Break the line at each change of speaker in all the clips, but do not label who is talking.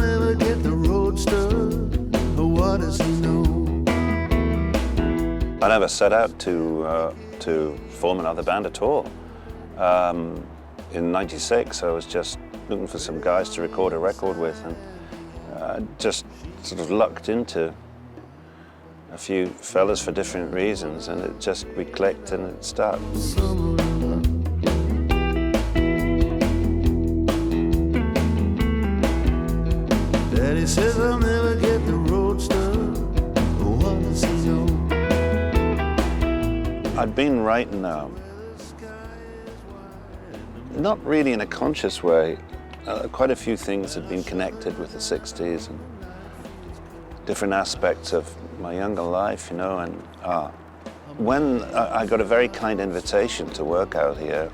never get the roadster, what does he know?
I never set out to form another band at all. In '96, I was just looking for some guys to record a record with, and just sort of lucked into a few fellas for different reasons, and we clicked and it stuck.
Daddy says I'll never get the roadster, what does he know?
I'd been writing now, not really in a conscious way. Quite a few things had been connected with the '60s and different aspects of my younger life, you know, and when I got a very kind invitation to work out here,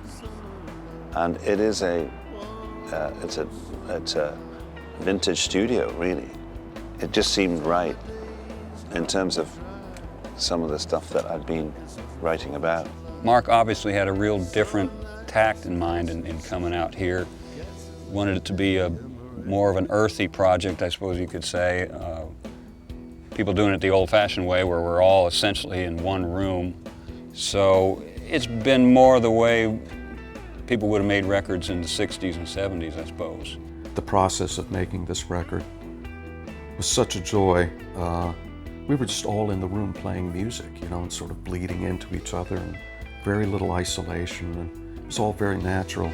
and it is it's a vintage studio, really. It just seemed right in terms of some of the stuff that I'd been writing about.
Mark obviously had a real different tact in mind in coming out here. Wanted it to be more of an earthy project, I suppose you could say. People doing it the old-fashioned way, where we're all essentially in one room. So it's been more the way people would have made records in the '60s and '70s, I suppose.
The process of making this record was such a joy. We were just all in the room playing music, you know, and sort of bleeding into each other, and very little isolation, and it was all very natural.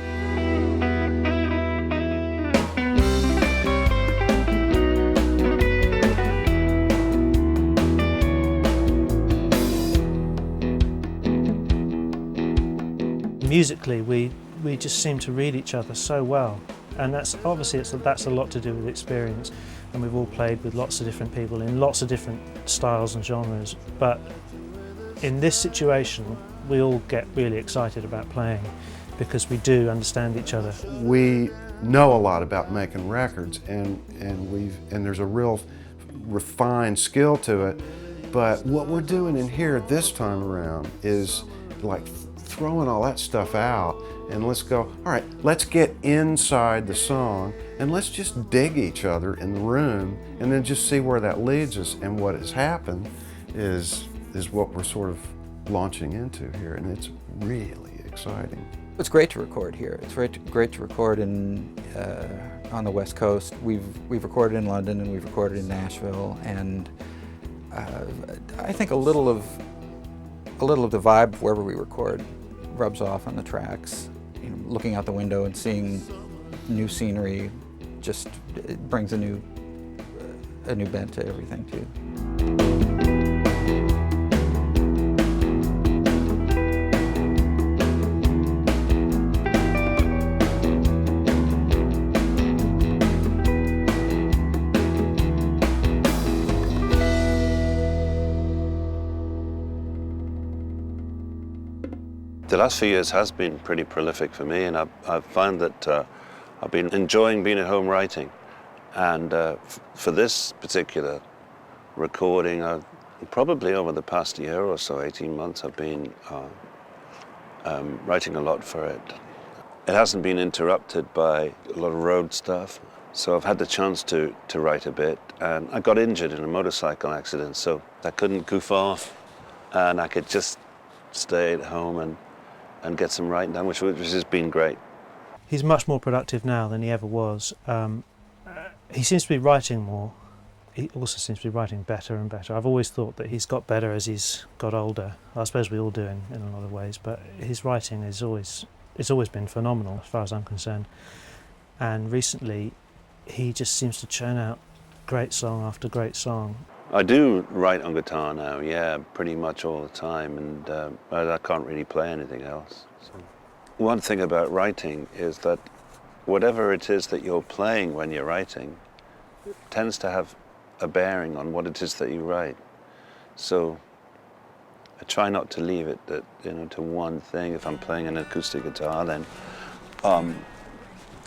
Musically, we just seem to read each other so well, and that's obviously that's a lot to do with experience. And we've all played with lots of different people in lots of different styles and genres. But in this situation, we all get really excited about playing because we do understand each other.
We know a lot about making records, and there's a real refined skill to it. But what we're doing in here this time around is like throwing all that stuff out, and let's go, all right, let's get inside the song and let's just dig each other in the room, and then just see where that leads us. And what has happened is what we're sort of launching into here, and it's really exciting.
It's great to record here. It's great to record on the West Coast. We've recorded in London and we've recorded in Nashville, and I think a little of the vibe of wherever we record rubs off on the tracks. You know, looking out the window and seeing new scenery just it brings a new bent to everything too.
The last few years has been pretty prolific for me, and I've found that I've been enjoying being at home writing. And for this particular recording, probably over the past year or so, 18 months, I've been writing a lot for it. It hasn't been interrupted by a lot of road stuff, so I've had the chance to write a bit. And I got injured in a motorcycle accident, so I couldn't goof off, and I could just stay at home and get some writing done, which has been great.
He's much more productive now than he ever was. He seems to be writing more. He also seems to be writing better and better. I've always thought that he's got better as he's got older. I suppose we all do in a lot of ways, but his writing it's always been phenomenal as far as I'm concerned. And recently, he just seems to churn out great song after great song.
I do write on guitar now, yeah, pretty much all the time, and I can't really play anything else. So. One thing about writing is that whatever it is that you're playing when you're writing tends to have a bearing on what it is that you write. So I try not to leave it to one thing. If I'm playing an acoustic guitar, then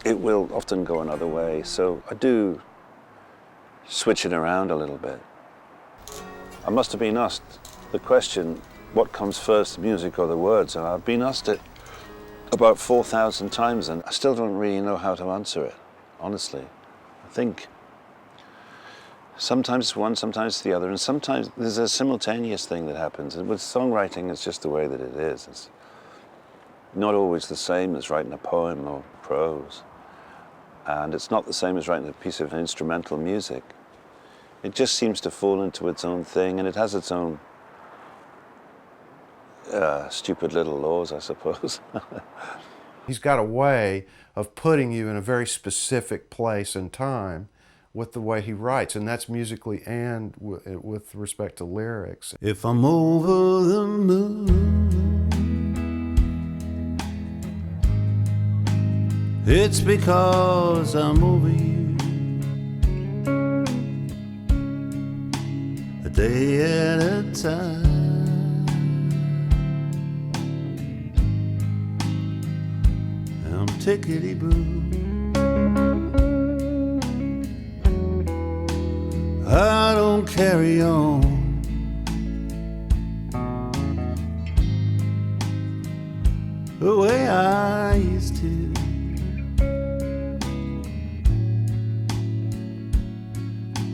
it will often go another way. So I do switch it around a little bit. I must have been asked the question, what comes first, the music or the words? And I've been asked it about 4,000 times, and I still don't really know how to answer it, honestly. I think Sometimes one, sometimes the other, and sometimes there's a simultaneous thing that happens. And with songwriting, it's just the way that it is. It's not always the same as writing a poem or prose. And it's not the same as writing a piece of instrumental music. It just seems to fall into its own thing, and it has its own stupid little laws, I suppose.
He's got a way of putting you in a very specific place and time with the way he writes, and that's musically and with respect to lyrics.
If I'm over the moon, it's because I'm over you. A day at a time. I'm tickety-boo. I don't carry on the way I used to.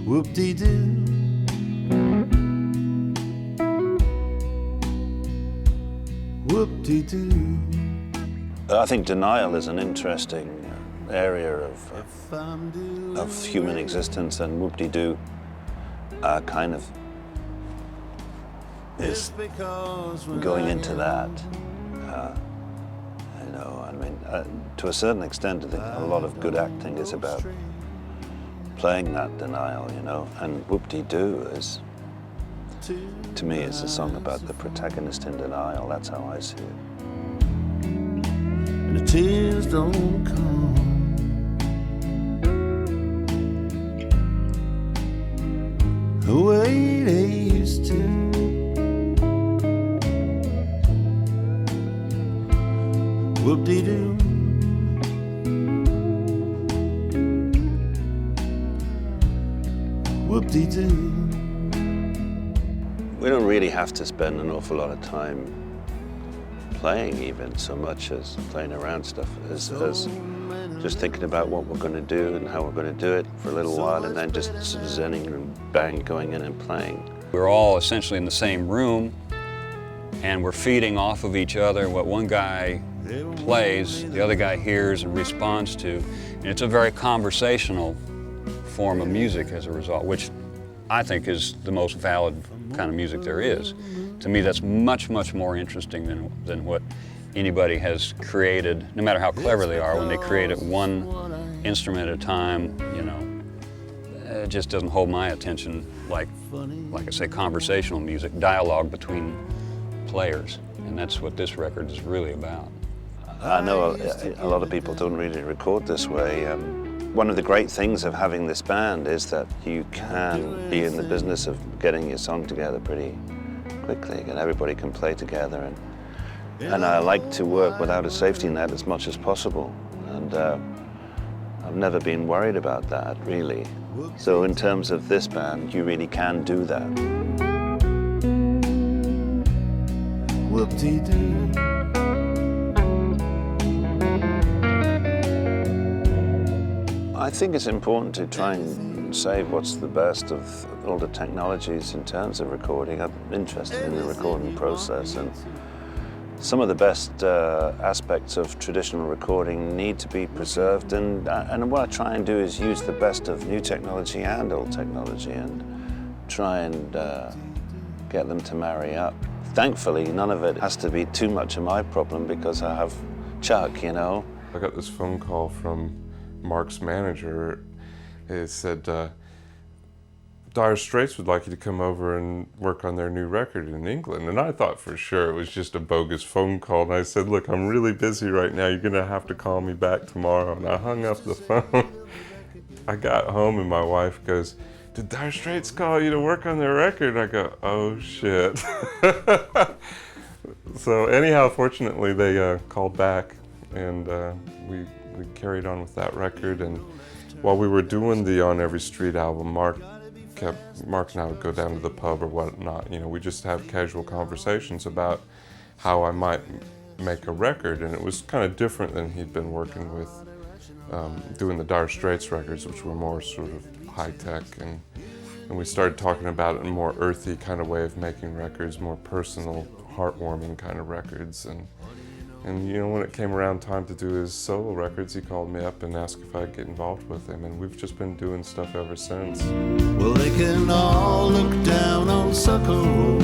Whoop-dee-doo. Whoop-dee-doo.
I think denial is an interesting area of human existence, and whoop-dee-doo kind of is going into that. You know, I mean, to a certain extent, I think a lot of good acting is about playing that denial, you know, and whoop-dee-doo is, to me, it's a song about the protagonist in denial. That's how I see it.
And the tears don't come. The way they used to. Whoop-dee-doo. Whoop-dee-doo.
We don't really have to spend an awful lot of time playing, even so much as playing around stuff, as just thinking about what we're going to do and how we're going to do it for a little while, and then just zenning and bang, going in and playing.
We're all essentially in the same room, and we're feeding off of each other. What one guy plays, the other guy hears and responds to, and it's a very conversational form of music as a result, which I think is the most valid kind of music there is. To me, that's much, much more interesting than what anybody has created, no matter how clever they are. When they create it one instrument at a time, you know, it just doesn't hold my attention like I say, conversational music, dialogue between players. And that's what this record is really about.
I know a lot of people don't really record this way. One of the great things of having this band is that you can be in the business of getting your song together pretty quickly, and everybody can play together. And I like to work without a safety net as much as possible. And I've never been worried about that, really. So in terms of this band, you really can do that.
Whoop-dee-doo.
I think it's important to try and save what's the best of all the technologies in terms of recording. I'm interested in the recording process, and some of the best aspects of traditional recording need to be preserved, and what I try and do is use the best of new technology and old technology and try and get them to marry up. Thankfully, none of it has to be too much of my problem because I have Chuck, you know.
I got this phone call from Mark's manager. It said, Dire Straits would like you to come over and work on their new record in England. And I thought for sure it was just a bogus phone call. And I said, look, I'm really busy right now. You're gonna have to call me back tomorrow. And I hung up the phone. I got home and my wife goes, did Dire Straits call you to work on their record? I go, oh shit. So anyhow, fortunately they called back, and we carried on with that record. And while we were doing the On Every Street album, Mark and I would go down to the pub or whatnot. You know, we just have casual conversations about how I might make a record, and it was kind of different than he'd been working with doing the Dire Straits records, which were more sort of high tech and And we started talking about a more earthy kind of way of making records, more personal, heartwarming kind of records. And you know, when it came around time to do his solo records, he called me up and asked if I'd get involved with him, and we've just been doing stuff ever since.
Well, they can all look down on Sucker Road,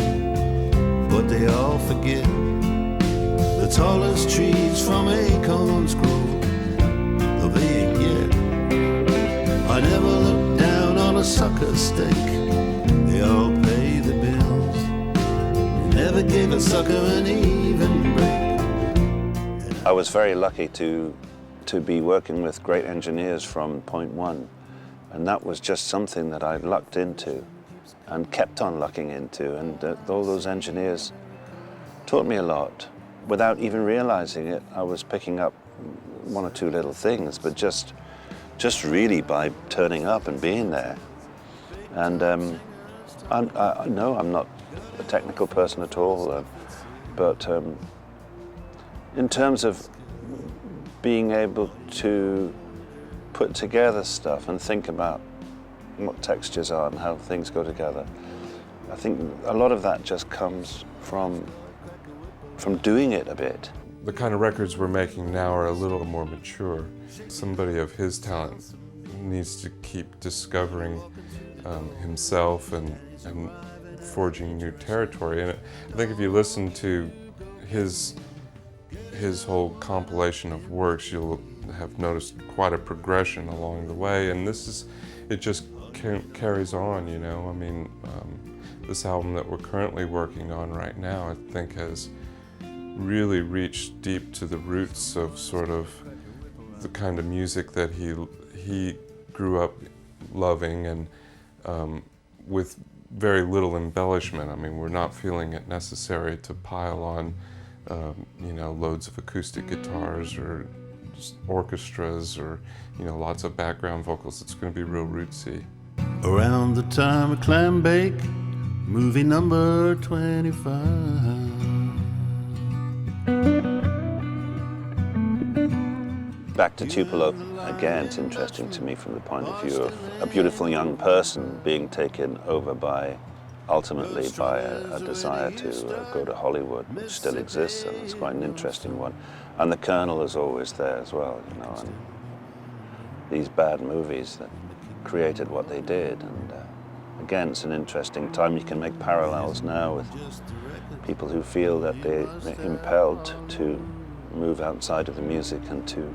but they all forget the tallest trees from acorns grow, though they ain't yet. I never look down on a sucker stake. They all pay the bills. They never gave a sucker an even break.
I was very lucky to be working with great engineers from point one, and that was just something that I lucked into and kept on lucking into, and all those engineers taught me a lot. Without even realizing it, I was picking up one or two little things, but just really by turning up and being there. And no, I'm not a technical person at all, but in terms of being able to put together stuff and think about what textures are and how things go together, I think a lot of that just comes from doing it a bit.
The kind of records we're making now are a little more mature. Somebody of his talent needs to keep discovering himself and forging new territory. And I think if you listen to his whole compilation of works, you'll have noticed quite a progression along the way, and it just carries on, you know. I mean, this album that we're currently working on right now, I think has really reached deep to the roots of sort of the kind of music that he grew up loving, and with very little embellishment. I mean, we're not feeling it necessary to pile on you know, loads of acoustic guitars or just orchestras or, you know, lots of background vocals. It's going to be real rootsy.
Around the time of Clam Bake, movie number 25.
Back to Tupelo, again, it's interesting to me from the point of view of a beautiful young person being taken over ultimately by a desire to go to Hollywood, which still exists, and it's quite an interesting one. And the Colonel is always there as well, you know, and these bad movies that created what they did. And again, it's an interesting time. You can make parallels now with people who feel that they're impelled to move outside of the music and to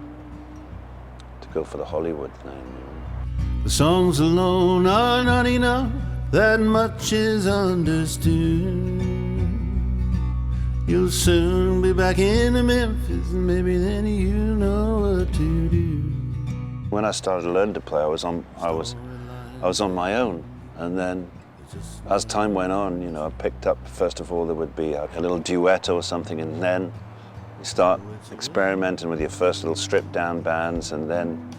go for the Hollywood thing.
The songs alone are not enough, that much is understood. You'll soon be back in Memphis, and maybe then you know what to do.
When I started to learn to play, I was on my own, and then as time went on, you know, I picked up. First of all, there would be a little duet or something, and then you start experimenting with your first little stripped-down bands, and then,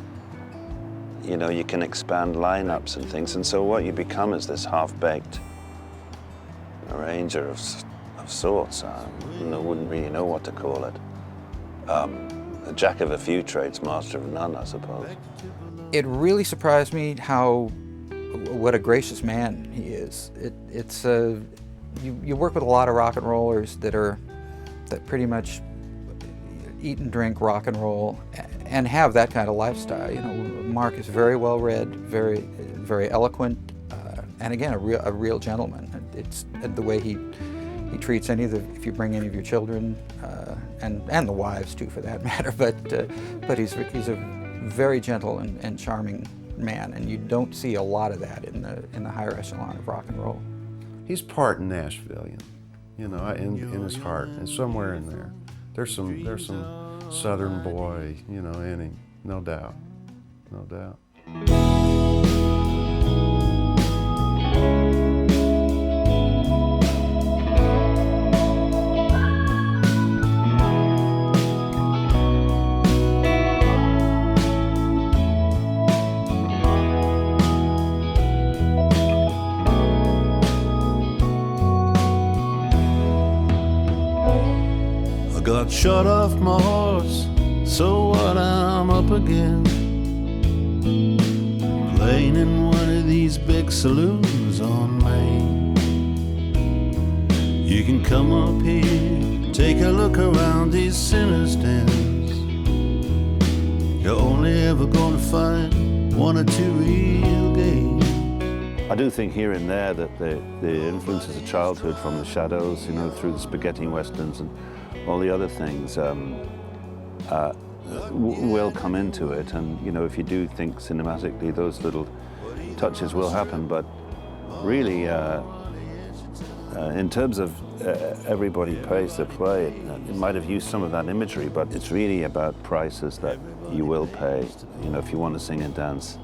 you know, you can expand lineups and things. And so what you become is this half-baked arranger of sorts. I wouldn't really know what to call it. A jack of a few trades, master of none, I suppose.
It really surprised me what a gracious man he is. You work with a lot of rock and rollers that pretty much eat and drink rock and roll and have that kind of lifestyle. You know, Mark is very well read, very, very eloquent, and again, a real gentleman. It's the way he treats if you bring any of your children, and the wives too, for that matter. But he's a very gentle and charming man, and you don't see a lot of that in the higher echelon of rock and roll.
He's part Nashvilleian, you know, in his heart, and somewhere in there. There's some Southern boy, you know, in him, no doubt, no doubt.
Got shot off my horse, so what, I'm up again, playing in one of these big saloons on Main. You can come up here, take a look around these sinners' dens. You're only ever gonna find one or two real gays.
I do think here and there that the influences of childhood from the Shadows, you know, through the spaghetti westerns and all the other things will come into it. And, you know, if you do think cinematically, those little touches will happen. But really, in terms of everybody pays to play, it might have used some of that imagery, but it's really about prices that you will pay, you know, if you want to sing and dance.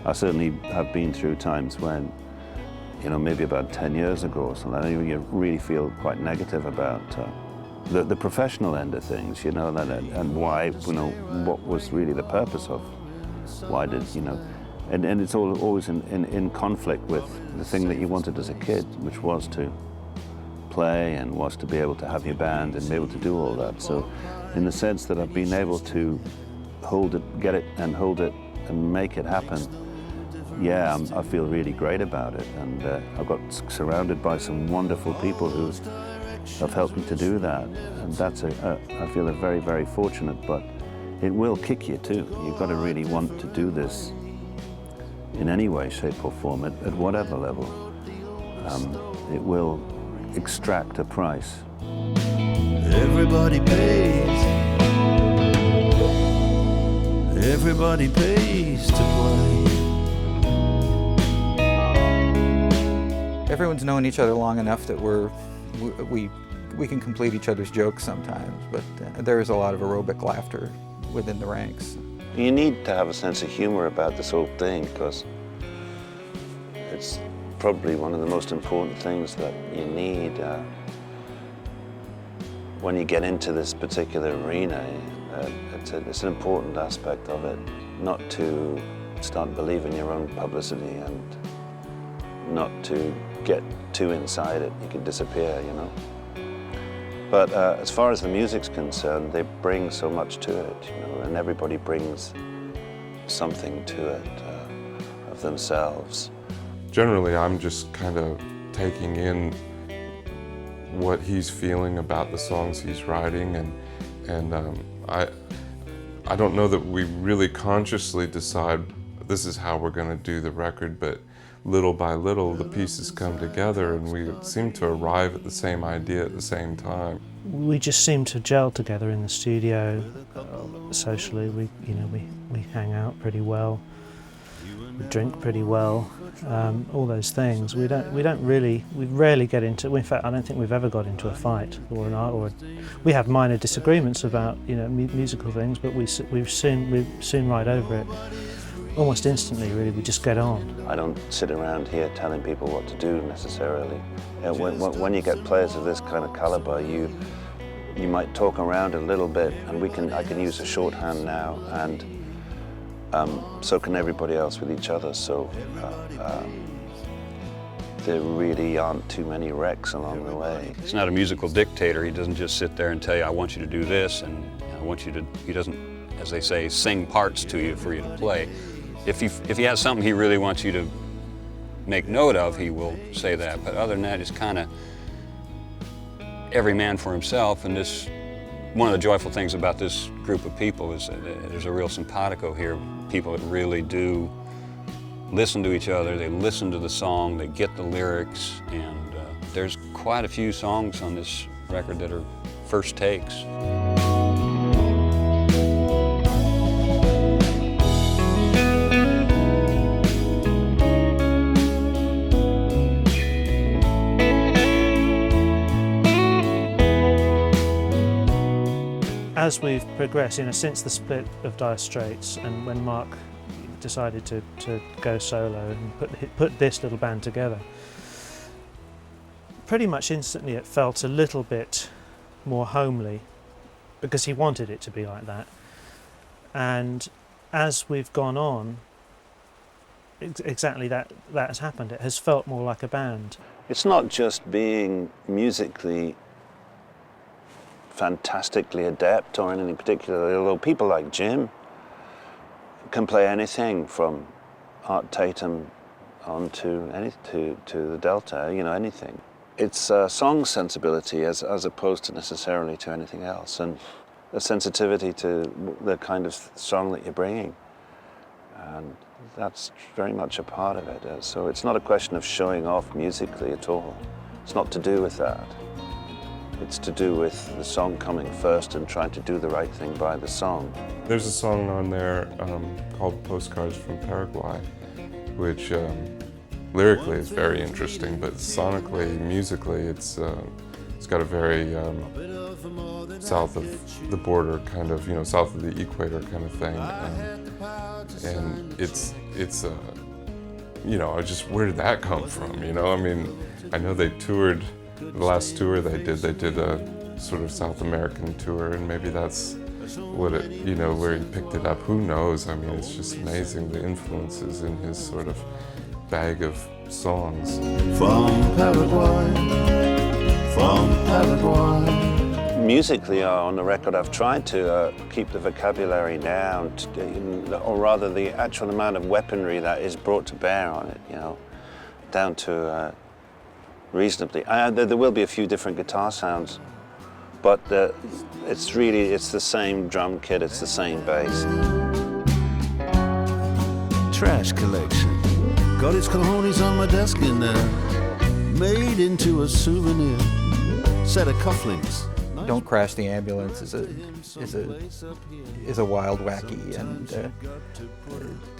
I certainly have been through times when, you know, maybe about 10 years ago or something, you really feel quite negative about the professional end of things, you know, and why, you know, what was really the purpose of why did, you know, and it's always in conflict with the thing that you wanted as a kid, which was to play and was to be able to have your band and be able to do all that. So in the sense that I've been able to hold it, get it and hold it and make it happen, yeah, I feel really great about it, and I've got surrounded by some wonderful people who have helped me to do that, and that's I feel very, very fortunate. But it will kick you too. You've got to really want to do this in any way, shape, or form at whatever level. It will extract a price.
Everybody pays. Everybody pays to play.
Everyone's known each other long enough that we can complete each other's jokes sometimes, but there is a lot of aerobic laughter within the ranks.
You need to have a sense of humor about this whole thing, because it's probably one of the most important things that you need when you get into this particular arena. It's an important aspect of it, not to start believing your own publicity and not to get too inside it. You can disappear, you know. But as far as the music's concerned, they bring so much to it, you know, and everybody brings something to it of themselves.
Generally, I'm just kind of taking in what he's feeling about the songs he's writing, and I don't know that we really consciously decide this is how we're going to do the record, but little by little the pieces come together and we seem to arrive at the same idea at the same time.
We just seem to gel together in the studio. Socially, we hang out pretty well. We drink pretty well. All those things. We rarely get into. In fact, I don't think we've ever got into a fight we have minor disagreements about, you know, musical things, but we soon ride over it. Almost instantly, really, we just get on.
I don't sit around here telling people what to do necessarily. When you get players of this kind of caliber, you might talk around a little bit, and I can use a shorthand now, and so can everybody else with each other. So there really aren't too many wrecks along the way.
He's not a musical dictator. He doesn't just sit there and tell you, I want you to do this, and I want you to, he doesn't, as they say, sing parts to you for you to play. If he has something he really wants you to make note of, he will say that. But other than that, it's kind of every man for himself. And this, one of the joyful things about this group of people is that there's a real simpatico here. People that really do listen to each other, they listen to the song, they get the lyrics, and there's quite a few songs on this record that are first takes.
As we've progressed, you know, since the split of Dire Straits, and when Mark decided to go solo and put this little band together, pretty much instantly it felt a little bit more homely, because he wanted it to be like that. And as we've gone on, exactly that has happened. It has felt more like a band.
It's not just being musically fantastically adept or anything particular, although people like Jim can play anything from Art Tatum onto to the Delta, you know, anything. It's song sensibility as opposed to necessarily to anything else, and a sensitivity to the kind of song that you're bringing. And that's very much a part of it. So it's not a question of showing off musically at all. It's not to do with that. It's to do with the song coming first and trying to do the right thing by the song.
There's a song on there called Postcards from Paraguay, which lyrically is very interesting, but sonically, musically, it's got a very south of the border kind of, you know, south of the equator kind of thing. And it's you know, where did that come from, you know? I mean, I know they toured, the last tour they did a sort of South American tour, and maybe that's what it, you know, where he picked it up. Who knows? I mean, it's just amazing the influences in his sort of bag of songs.
From Paraguay, from Paraguay.
Musically, on the record, I've tried to keep the vocabulary down, or rather the actual amount of weaponry that is brought to bear on it, you know, down to reasonably. There will be a few different guitar sounds, but it's the same drum kit, it's the same bass.
Trash collection. Got its cojones on my desk in there. Made into a souvenir. Set of cufflinks.
Don't Crash the Ambulance is a wild, wacky, and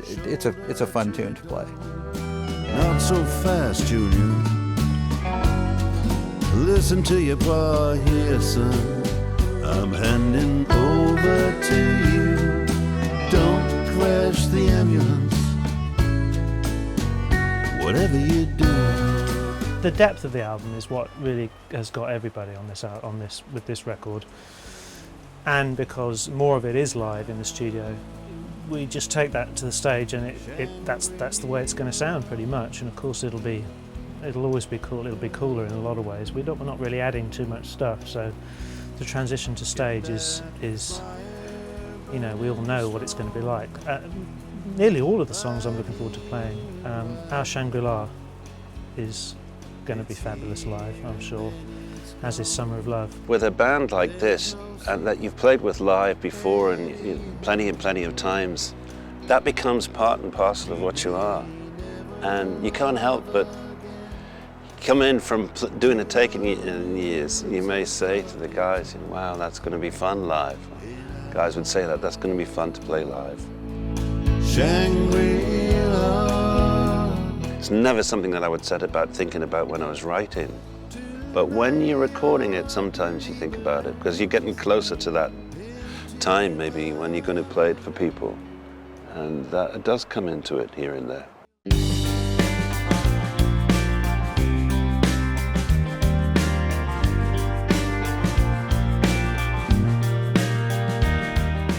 it's a fun tune to play.
Not so fast, Junior. Listen to your pa here, son. I'm handing over to you. Don't crash the ambulance. Whatever you do.
The depth of the album is what really has got everybody on this with this record, and because more of it is live in the studio, we just take that to the stage, and that's the way it's going to sound pretty much. And of course it'll always be cool. It'll be cooler in a lot of ways. We're not really adding too much stuff, so the transition to stage is you know, we all know what it's going to be like. Nearly all of the songs I'm looking forward to playing. Our Shangri-La is going to be fabulous live, I'm sure, as is Summer of Love.
With a band like this, and that you've played with live before and plenty of times, that becomes part and parcel of what you are. And you can't help but come in from doing a take in years, you may say to the guys, wow, that's going to be fun live. Guys would say that's going to be fun to play live.
Shangri-La.
It's never something that I would set about thinking about when I was writing. But when you're recording it, sometimes you think about it, because you're getting closer to that time, maybe, when you're going to play it for people. And that it does come into it here and there.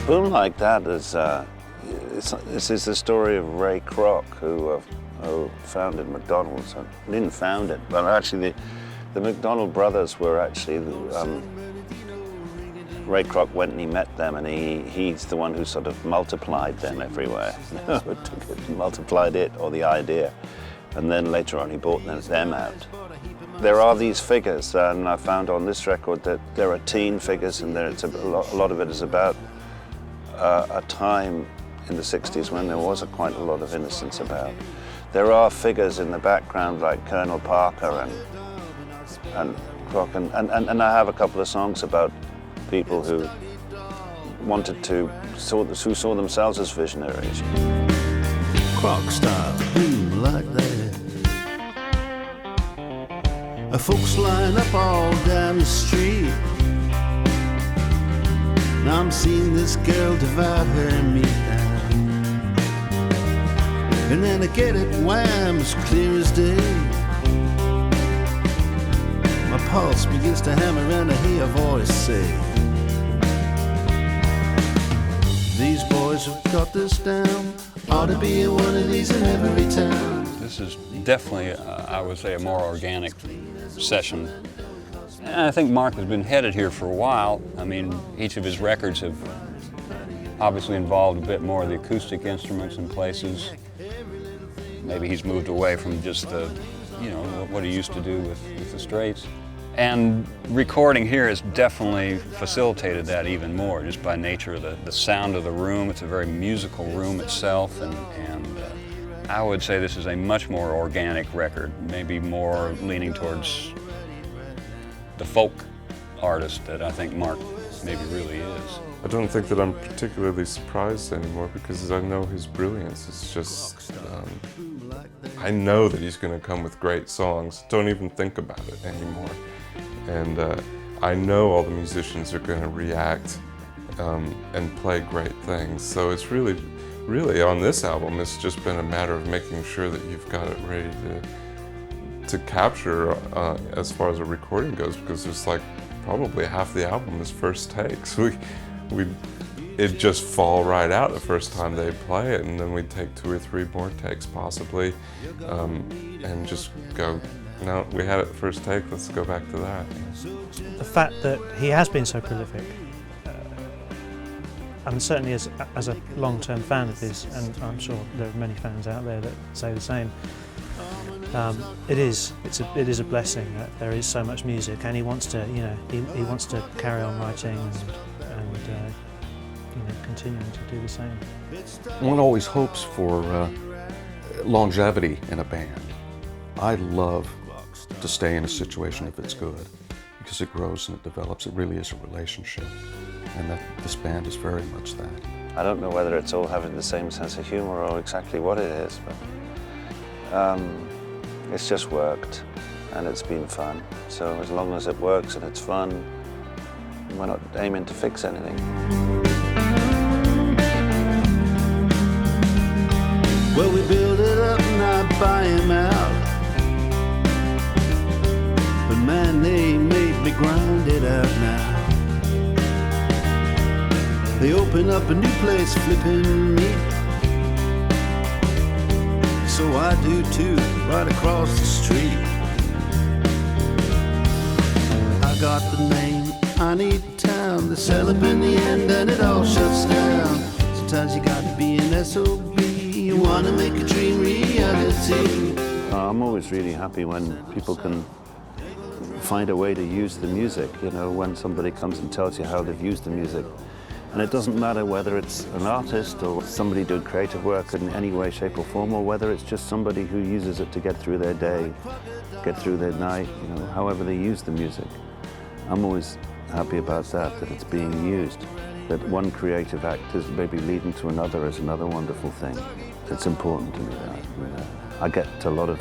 Boom Like That is, this is the story of Ray Kroc, who founded McDonald's. He didn't found it, but actually the McDonald brothers were actually, Ray Kroc went and he met them, and he's the one who sort of multiplied them everywhere. Took it, multiplied it, or the idea, and then later on he bought them out. There are these figures, and I found on this record that there are teen figures, and a lot of it is about a time in the 60s when there was quite a lot of innocence about. There are figures in the background like Colonel Parker and Kroc, and I have a couple of songs about people who saw themselves as visionaries.
Kroc style, boom like that. Folks line up all down the street. Now I'm seeing this girl divide her and me down. And then I get it wham, as clear as day. My pulse begins to hammer and I hear a voice say, these boys have got this down. Ought to be one of these in every town.
This is definitely, I would say, a more organic session. And I think Mark has been headed here for a while. I mean, each of his records have obviously involved a bit more of the acoustic instruments in places. Maybe he's moved away from just the, you know, what he used to do with the Straits. And recording here has definitely facilitated that even more, just by nature of the sound of the room. It's a very musical room itself, and I would say this is a much more organic record, maybe more leaning towards the folk artist that I think Mark maybe really is.
I don't think that I'm particularly surprised anymore because I know his brilliance. It's just, I know that he's going to come with great songs. Don't even think about it anymore. And I know all the musicians are going to react and play great things. So it's really on this album, it's just been a matter of making sure that you've got it ready to capture as far as a recording goes, because it's like probably half the album is first takes. It'd just fall right out the first time they play it, and then we'd take 2 or 3 more takes possibly, and just go, no, we had it first take, let's go back to that.
The fact that he has been so prolific, and certainly as a long-term fan of his, and I'm sure there are many fans out there that say the same, it is a blessing that there is so much music, and he wants to, you know, he wants to carry on writing and you know, continuing to do the same.
One always hopes for longevity in a band. I love to stay in a situation if it's good, because it grows and it develops. It really is a relationship, and that this band is very much that.
I don't know whether it's all having the same sense of humor or exactly what it is, but it's just worked and it's been fun. So as long as it works and it's fun, we're not aiming to fix anything.
Well, we build it up and I buy him out. But man, they made me grind it out now. They open up a new place, flipping me. So I do too, right across the street. I got the name, I need town. They sell up in the end and it all shuts down. Sometimes you gotta be an SOB. You wanna make a dream reality.
I'm always really happy when people can find a way to use the music, you know, when somebody comes and tells you how they've used the music. And it doesn't matter whether it's an artist or somebody doing creative work in any way, shape or form, or whether it's just somebody who uses it to get through their day, get through their night, you know, however they use the music. I'm always happy about that it's being used. That one creative act is maybe leading to another is another wonderful thing. It's important to me that. I get a lot of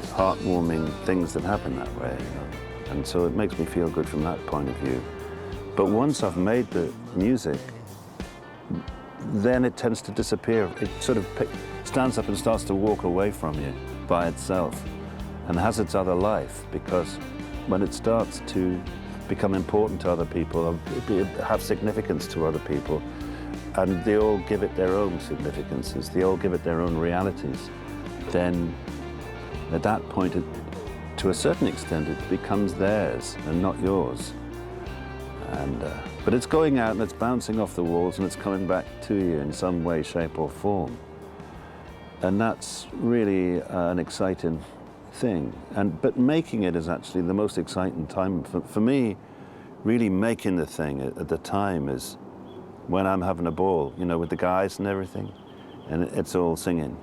heartwarming things that happen that way, you know? And so it makes me feel good from that point of view. But once I've made the music, then it tends to disappear. It sort of stands up and starts to walk away from you by itself and has its other life, because when it starts to become important to other people, have significance to other people, and they all give it their own significances, they all give it their own realities, then at that point, to a certain extent, it becomes theirs and not yours. But it's going out and it's bouncing off the walls and it's coming back to you in some way, shape or form. And that's really an exciting thing. But making it is actually the most exciting time. For me, really making the thing at the time is when I'm having a ball, you know, with the guys and everything, and it's all singing.